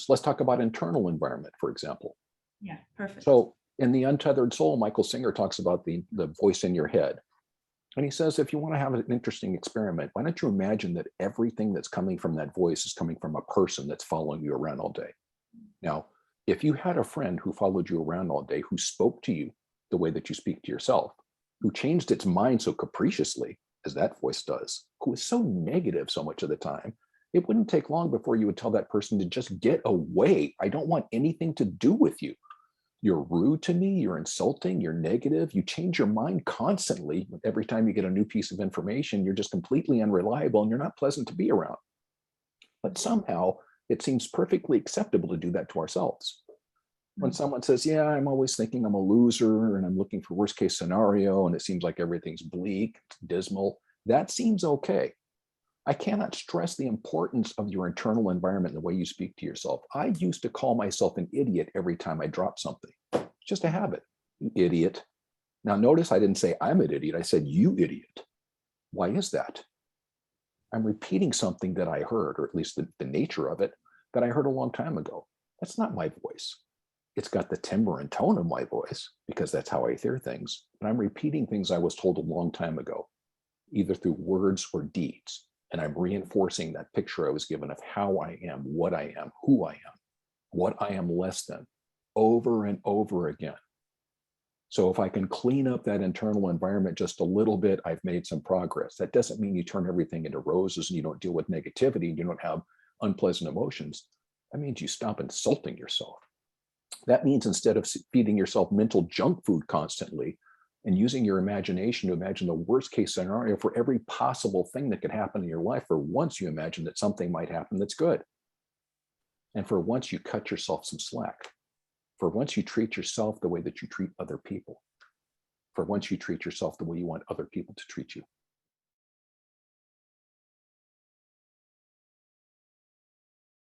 voices. Let's talk about internal environment, for example. Yeah, perfect. So in The Untethered Soul, Michael Singer talks about the voice in your head. And he says, if you want to have an interesting experiment, why don't you imagine that everything that's coming from that voice is coming from a person that's following you around all day? Now, if you had a friend who followed you around all day, who spoke to you the way that you speak to yourself, who changed its mind so capriciously, as that voice does, who is so negative so much of the time, it wouldn't take long before you would tell that person to just get away. I don't want anything to do with you. You're rude to me, you're insulting, you're negative, you change your mind constantly. Every time you get a new piece of information, you're just completely unreliable and you're not pleasant to be around. But somehow it seems perfectly acceptable to do that to ourselves. When someone says, yeah, I'm always thinking I'm a loser and I'm looking for worst case scenario and it seems like everything's bleak, it's dismal, that seems okay. I cannot stress the importance of your internal environment and the way you speak to yourself. I used to call myself an idiot every time I dropped something. It's just a habit. You idiot. Now notice I didn't say I'm an idiot. I said, you idiot. Why is that? I'm repeating something that I heard, or at least the nature of it, that I heard a long time ago. That's not my voice. It's got the timbre and tone of my voice because that's how I hear things. But I'm repeating things I was told a long time ago, either through words or deeds. And I'm reinforcing that picture I was given of how I am, what I am, who I am, what I am less than, over and over again. So if I can clean up that internal environment just a little bit, I've made some progress. That doesn't mean you turn everything into roses and you don't deal with negativity and you don't have unpleasant emotions. That means you stop insulting yourself. That means instead of feeding yourself mental junk food constantly, and using your imagination to imagine the worst case scenario for every possible thing that could happen in your life, for once you imagine that something might happen that's good. And for once you cut yourself some slack. For once you treat yourself the way that you treat other people. For once you treat yourself the way you want other people to treat you.